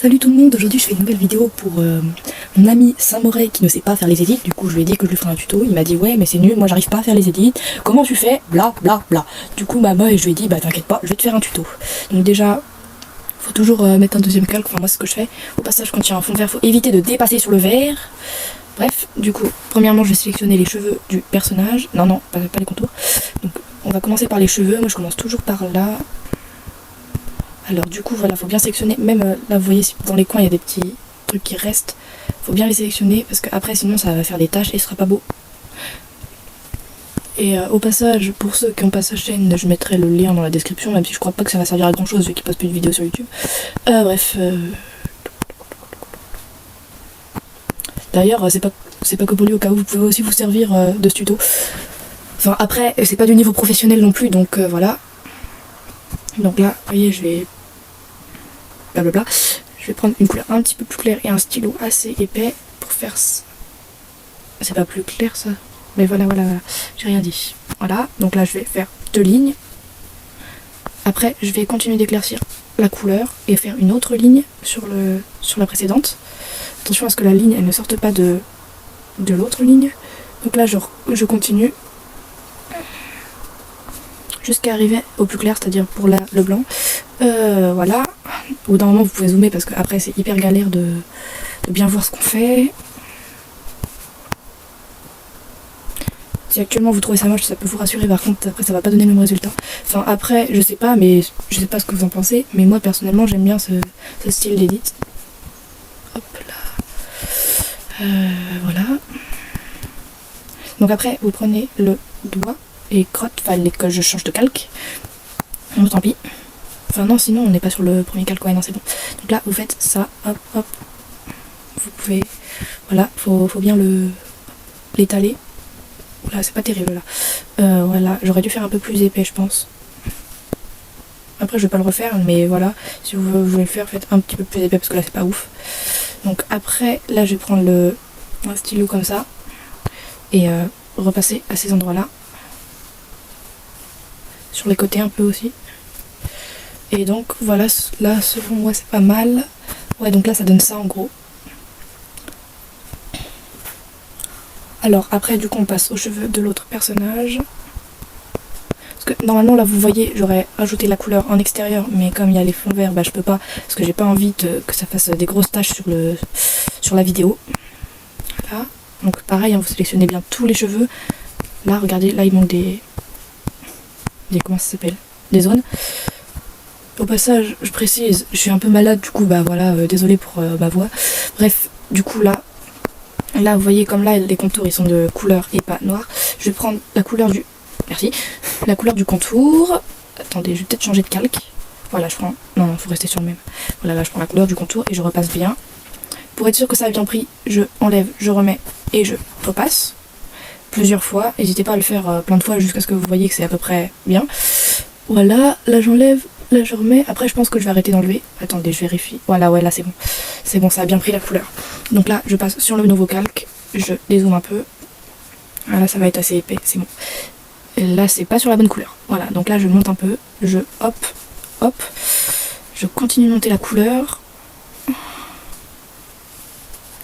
Salut tout le monde, aujourd'hui je fais une nouvelle vidéo pour mon ami Saint-Morey qui ne sait pas faire les edits. Du coup je lui ai dit que je lui ferai un tuto, il m'a dit ouais mais c'est nul, moi j'arrive pas à faire les edits, comment tu fais, bla bla bla. Du coup moi je lui ai dit bah t'inquiète pas, je vais te faire un tuto. Donc déjà, faut toujours mettre un deuxième calque, enfin moi c'est ce que je fais. Au passage quand il y a un fond vert, faut éviter de dépasser sur le vert. Bref, du coup, premièrement je vais sélectionner les cheveux du personnage, non, pas les contours. Donc on va commencer par les cheveux, moi je commence toujours par là. Alors du coup voilà, faut bien sélectionner, même là vous voyez dans les coins il y a des petits trucs qui restent, faut bien les sélectionner parce qu'après sinon ça va faire des taches et ce sera pas beau. Et au passage, pour ceux qui n'ont pas sa chaîne, je mettrai le lien dans la description, même si je crois pas que ça va servir à grand chose vu qu'il poste plus de vidéos sur YouTube. Bref. D'ailleurs, c'est pas que pour lui, au cas où vous pouvez aussi vous servir de ce tuto. Enfin après, c'est pas du niveau professionnel non plus, donc voilà. Donc là, vous voyez, je vais blablabla. Je vais prendre une couleur un petit peu plus claire et un stylo assez épais pour faire ça. C'est pas plus clair ça, mais voilà, j'ai rien dit. Voilà, donc là je vais faire deux lignes. Après, je vais continuer d'éclaircir la couleur et faire une autre ligne sur la précédente. Attention à ce que la ligne elle ne sorte pas de l'autre ligne. Donc là je continue jusqu'à arriver au plus clair, c'est-à-dire pour le blanc. Voilà. Au bout d'un moment vous pouvez zoomer parce qu'après c'est hyper galère de bien voir ce qu'on fait. Si actuellement vous trouvez ça moche, ça peut vous rassurer, par contre après ça va pas donner le même résultat. Enfin après, je sais pas ce que vous en pensez, mais moi personnellement j'aime bien ce style d'édit. Hop là. Voilà. Donc après vous prenez le doigt et crotte, fallait que je change de calque. Bon, tant pis. Enfin non, sinon on n'est pas sur le premier calque, ouais non c'est bon. Donc là vous faites ça, hop hop. Vous pouvez, voilà, faut bien l'étaler. Oula, c'est pas terrible là. Voilà, j'aurais dû faire un peu plus épais je pense. Après je vais pas le refaire, mais voilà, si vous voulez le faire, faites un petit peu plus épais parce que là c'est pas ouf. Donc après, là je vais prendre un stylo comme ça et repasser à ces endroits là. Sur les côtés un peu aussi. Et donc voilà, là selon moi c'est pas mal. Ouais, donc là ça donne ça en gros. Alors après du coup on passe aux cheveux de l'autre personnage. Parce que normalement là vous voyez j'aurais ajouté la couleur en extérieur, mais comme il y a les fonds verts, bah je peux pas. Parce que j'ai pas envie que ça fasse des grosses taches sur la vidéo. Voilà. Donc pareil, hein, vous sélectionnez bien tous les cheveux. Là regardez, là il manque des comment ça s'appelle, des zones. Au passage je précise, je suis un peu malade du coup bah voilà, désolé pour ma voix. Bref, du coup là vous voyez comme là les contours ils sont de couleur et pas noir. Je vais prendre la couleur la couleur du contour. Attendez, je vais peut-être changer de calque. Voilà, je prends, non faut rester sur le même. Voilà, là je prends la couleur du contour et je repasse bien. Pour être sûr que ça a bien pris, je enlève, je remets et je repasse plusieurs fois. N'hésitez pas à le faire plein de fois jusqu'à ce que vous voyez que c'est à peu près bien. Voilà, là j'enlève, là je remets. Après je pense que je vais arrêter d'enlever. Attendez, je vérifie. Voilà, ouais, là c'est bon. C'est bon, ça a bien pris la couleur. Donc là je passe sur le nouveau calque, je dézoome un peu. Voilà, ça va être assez épais, c'est bon. Et là c'est pas sur la bonne couleur. Voilà, donc là je monte un peu, je hop, je continue de monter la couleur.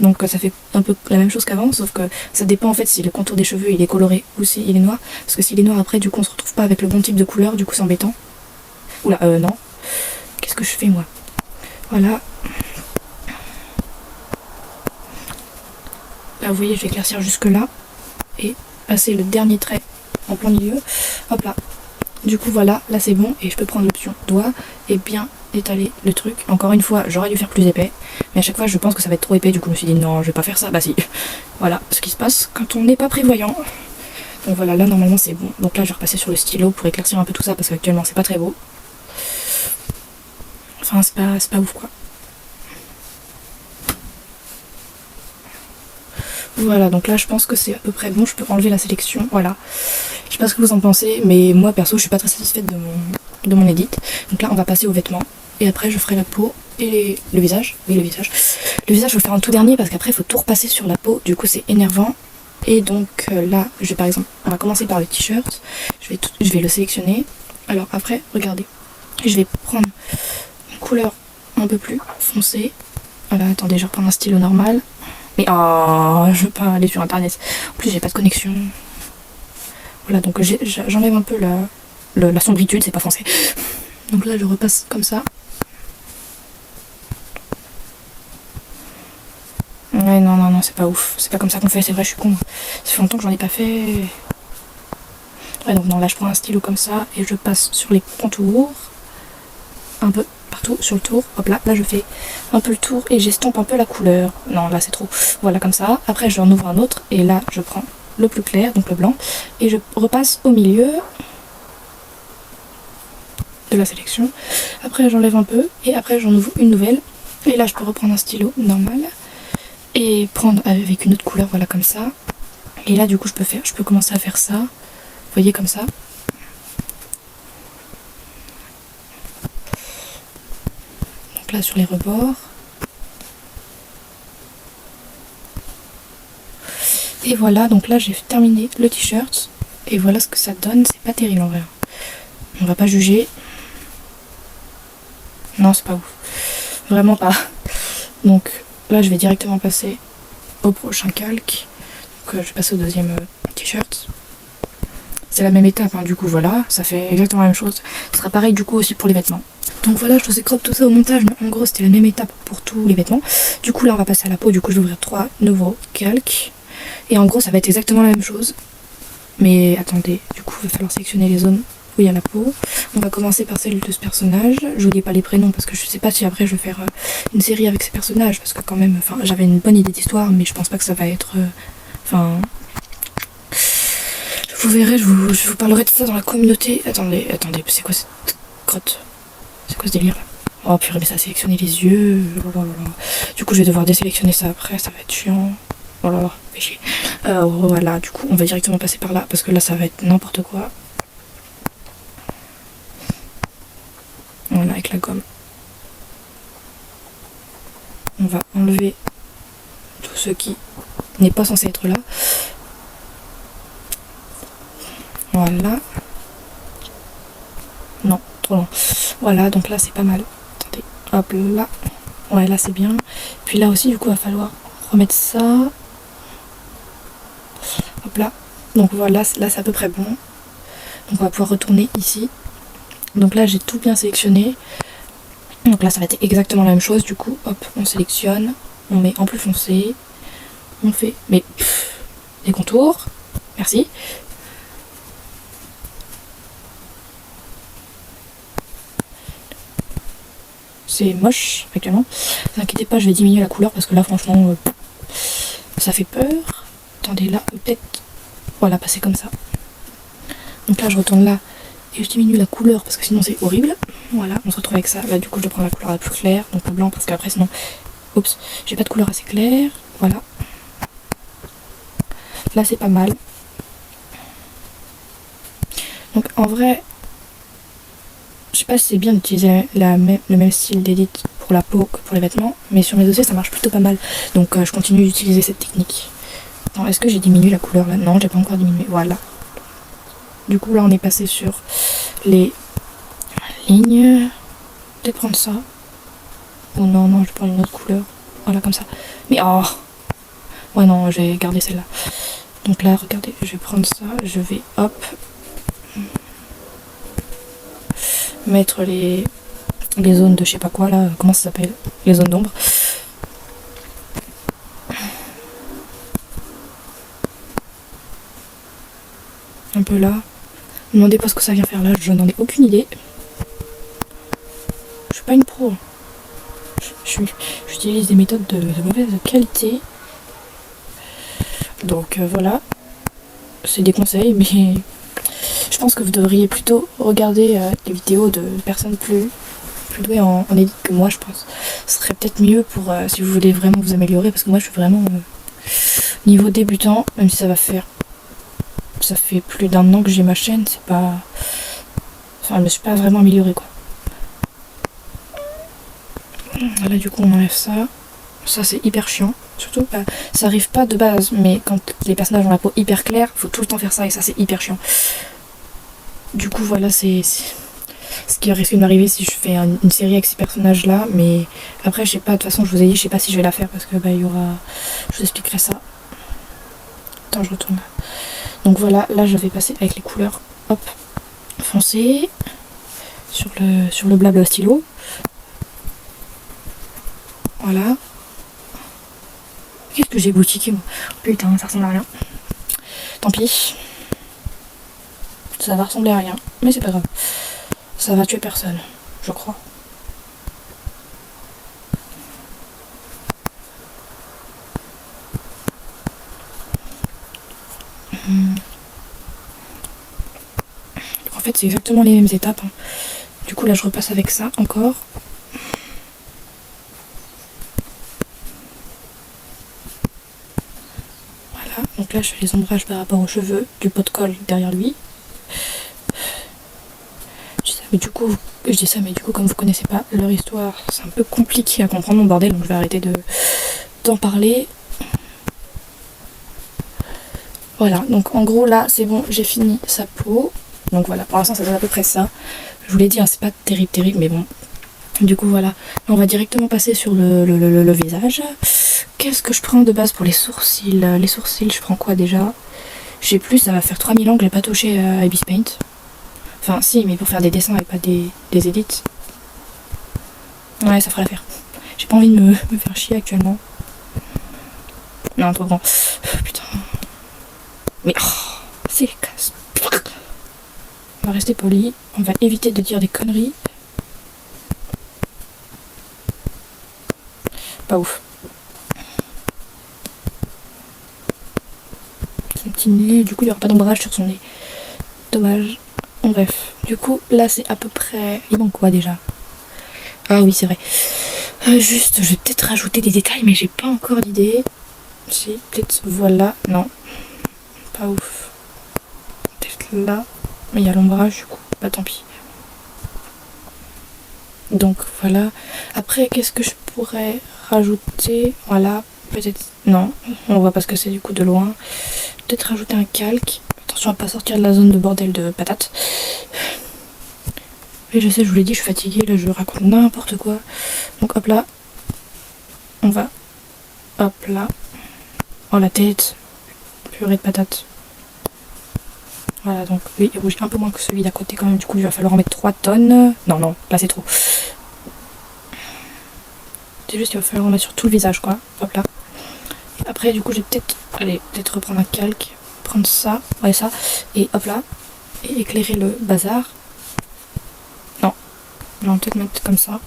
Donc ça fait un peu la même chose qu'avant, sauf que ça dépend en fait si le contour des cheveux il est coloré ou si il est noir. Parce que s'il est noir après du coup on se retrouve pas avec le bon type de couleur, du coup c'est embêtant. Oula, non. Qu'est-ce que je fais moi? Voilà. Là vous voyez je vais éclaircir jusque là et passer le dernier trait en plein milieu. Hop là. Du coup voilà, là c'est bon et je peux prendre l'option doigt et bien étaler le truc. Encore une fois, j'aurais dû faire plus épais, mais à chaque fois je pense que ça va être trop épais, du coup je me suis dit non, je vais pas faire ça, bah si. Voilà ce qui se passe quand on n'est pas prévoyant. Donc voilà, là normalement c'est bon. Donc là je vais repasser sur le stylo pour éclaircir un peu tout ça parce qu'actuellement c'est pas très beau. Enfin c'est pas ouf quoi. Voilà, donc là je pense que c'est à peu près bon, je peux enlever la sélection, voilà. Je sais pas ce que vous en pensez, mais moi perso je suis pas très satisfaite de mon edit. Donc là on va passer aux vêtements, et après je ferai la peau et le visage. Oui, le visage. Le visage je vais le faire en tout dernier parce qu'après il faut tout repasser sur la peau, du coup c'est énervant. Et donc là, je vais par exemple, on va commencer par le t-shirt, je vais le sélectionner. Alors après, regardez, je vais prendre une couleur un peu plus foncé. Voilà, attendez, je reprends un stylo normal. Mais oh, je veux pas aller sur internet. En plus, j'ai pas de connexion. Voilà, donc j'enlève un peu la sombritude, c'est pas foncé. Donc là, je repasse comme ça. Ouais, non, c'est pas ouf. C'est pas comme ça qu'on fait, c'est vrai, je suis con. Ça fait longtemps que j'en ai pas fait. Ouais, donc non, là, je prends un stylo comme ça et je passe sur les contours. Un peu partout sur le tour. Hop là, je fais un peu le tour et j'estompe un peu la couleur. Non, là, c'est trop. Voilà, comme ça. Après, j'en ouvre un autre et là, je prends le plus clair, donc le blanc. Et je repasse au milieu de la sélection. Après, j'enlève un peu et après, j'en ouvre une nouvelle. Et là, je peux reprendre un stylo normal. Et prendre avec une autre couleur, voilà, comme ça. Et là, du coup, je peux commencer à faire ça. Vous voyez, comme ça. Donc là, sur les rebords. Et voilà, donc là, j'ai terminé le t-shirt. Et voilà ce que ça donne. C'est pas terrible, en vrai. On va pas juger. Non, c'est pas ouf. Vraiment pas. Donc là, je vais directement passer au prochain calque. Donc je vais passer au deuxième t-shirt. C'est la même étape, hein, du coup, voilà. Ça fait exactement la même chose. Ce sera pareil, du coup, aussi pour les vêtements. Donc voilà, je vous ai crop tout ça au montage, mais en gros, c'était la même étape pour tous les vêtements. Du coup, là, on va passer à la peau. Du coup, je vais ouvrir 3 nouveaux calques. Et en gros, ça va être exactement la même chose. Mais attendez, du coup, il va falloir sélectionner les zones où il y a la peau. On va commencer par celle de ce personnage. Je vous dis pas les prénoms parce que je sais pas si après je vais faire une série avec ces personnages. Parce que quand même, enfin, j'avais une bonne idée d'histoire, mais je pense pas que ça va être... Enfin... vous verrez, je vous parlerai de ça dans la communauté. Attendez, c'est quoi cette grotte? C'est quoi ce délire là? Oh purée, mais ça a sélectionné les yeux. Oh là là. Du coup, je vais devoir désélectionner ça après, ça va être chiant. Oh là là, fait chier. Voilà, du coup, on va directement passer par là parce que là, ça va être n'importe quoi. Voilà, avec la gomme. On va enlever tout ce qui n'est pas censé être là. Voilà. Non, trop long. Voilà, donc là, c'est pas mal. Attendez, hop là. Ouais, là, c'est bien. Puis là aussi, du coup, il va falloir remettre ça. Hop là. Donc voilà, là, c'est à peu près bon. Donc on va pouvoir retourner ici. Donc là, j'ai tout bien sélectionné. Donc là, ça va être exactement la même chose. Du coup, hop, on sélectionne. On met en plus foncé. On fait, mais les contours. Merci. C'est moche actuellement. Ne vous inquiétez pas, je vais diminuer la couleur parce que là, franchement, ça fait peur. Attendez, là, peut-être. Voilà, passer comme ça. Donc là, je retourne là et je diminue la couleur parce que sinon, c'est horrible. Voilà, on se retrouve avec ça. Là, du coup, je prends la couleur la plus claire, donc le blanc, parce qu'après, sinon, oups, j'ai pas de couleur assez claire. Voilà. Là, c'est pas mal. Donc, en vrai, je sais pas si c'est bien d'utiliser le même style d'édit pour la peau que pour les vêtements, mais sur mes dossiers, ça marche plutôt pas mal. Donc, je continue d'utiliser cette technique. Attends, est-ce que j'ai diminué la couleur là? Non, j'ai pas encore diminué. Voilà. Du coup, là, on est passé sur les lignes. Peut-être prendre ça. Oh non, je vais prendre une autre couleur. Voilà, comme ça. Mais oh! Ouais, non, j'ai gardé celle-là. Donc là, regardez, je vais prendre ça. Je vais, hop, mettre les zones de je sais pas quoi, là. Comment ça s'appelle? Les zones d'ombre. Un peu là. Ne me demandez pas ce que ça vient faire là, je n'en ai aucune idée. Je suis pas une pro. J'utilise des méthodes de mauvaise qualité. Donc voilà. C'est des conseils, mais je pense que vous devriez plutôt regarder des vidéos de personnes plus douées en édit que moi, je pense. Ce serait peut-être mieux pour si vous voulez vraiment vous améliorer, parce que moi je suis vraiment niveau débutant, même si ça fait plus d'1 an que j'ai ma chaîne, c'est pas... Enfin, je me suis pas vraiment améliorée, quoi. Là, du coup, on enlève ça. Ça, c'est hyper chiant. Surtout, ça arrive pas de base, mais quand les personnages ont la peau hyper claire, faut tout le temps faire ça, et ça, c'est hyper chiant. Du coup, voilà, c'est ce qui risque de m'arriver si je fais une série avec ces personnages là, mais après je sais pas, de toute façon je vous ai dit, je sais pas si je vais la faire parce que bah il y aura, je vous expliquerai ça. Attends, je retourne. Donc voilà, là je vais passer avec les couleurs, hop, foncées sur le blabla stylo. Voilà. Qu'est-ce que j'ai boutiqué moi? Putain, ça ressemble à rien. Tant pis. Ça va ressembler à rien, mais c'est pas grave. Ça va tuer personne, je crois. En fait, c'est exactement les mêmes étapes. Hein. Du coup, là, je repasse avec ça encore. Voilà, donc là, je fais les ombrages par rapport aux cheveux du pot de colle derrière lui. Mais du coup, je dis ça, mais du coup, comme vous connaissez pas leur histoire, c'est un peu compliqué à comprendre mon bordel, donc je vais arrêter d'en parler. Voilà, donc en gros là c'est bon, j'ai fini sa peau. Donc voilà, pour l'instant ça donne à peu près ça. Je vous l'ai dit, hein, c'est pas terrible, mais bon. Du coup voilà, on va directement passer sur le visage. Qu'est-ce que je prends de base pour les sourcils? Les sourcils, je prends quoi déjà? Je sais plus, ça va faire 3000 ans que j'ai pas touché à Ibis Paint. Enfin si, mais pour faire des dessins et pas des edits. Ouais, ça fera l'affaire. J'ai pas envie de me faire chier actuellement. Non, trop grand. Putain. Mais oh, c'est casse. On va rester poli. On va éviter de dire des conneries. Pas ouf. Son petit nez. Du coup, il n'y aura pas d'ombrage sur son nez. Dommage. Bref. Du coup, là, c'est à peu près... Il manque quoi déjà? Ah oui, c'est vrai. Juste, je vais peut-être rajouter des détails, mais j'ai pas encore d'idée. Si, peut-être... Voilà. Non. Pas ouf. Peut-être là. Mais il y a l'ombrage, du coup. Bah tant pis. Donc voilà. Après, qu'est-ce que je pourrais rajouter? Voilà. Peut-être... Non. On voit pas ce que c'est du coup de loin. Peut-être rajouter un calque. Attention à pas sortir de la zone de bordel de patates. Et je sais, je vous l'ai dit, je suis fatiguée. Là, je raconte n'importe quoi. Donc hop là. On va... Hop là. Oh la tête. Purée de patates. Voilà, donc lui il rouge un peu moins que celui d'à côté quand même, du coup il va falloir en mettre 3 tonnes. Non, là c'est trop. C'est juste qu'il va falloir en mettre sur tout le visage quoi. Hop là. Et après du coup je vais peut-être reprendre un calque, prendre ça, ouais ça, et hop là. Et éclairer le bazar. Non, on va peut-être mettre comme ça.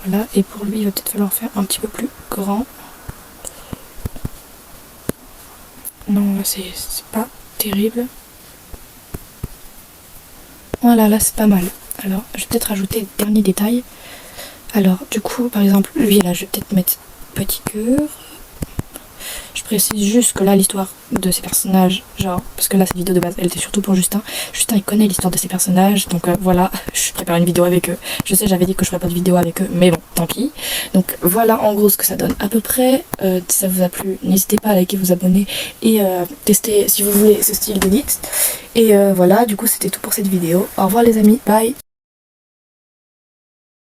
Voilà, et pour lui il va peut-être falloir faire un petit peu plus grand. Non, là c'est pas terrible. Voilà, là c'est pas mal. Alors, je vais peut-être rajouter le dernier détail. Alors, du coup, par exemple, lui là, je vais peut-être mettre petit cœur. Je précise juste que là, l'histoire de ces personnages, genre, parce que là, cette vidéo de base, elle était surtout pour Justin. Justin, il connaît l'histoire de ces personnages, donc voilà, je prépare une vidéo avec eux. Je sais, j'avais dit que je ferais pas de vidéo avec eux, mais bon, tant pis. Donc voilà, en gros, ce que ça donne à peu près. Si ça vous a plu, n'hésitez pas à liker, vous abonner et tester si vous voulez ce style d'edit. Et voilà, du coup, c'était tout pour cette vidéo. Au revoir les amis, bye!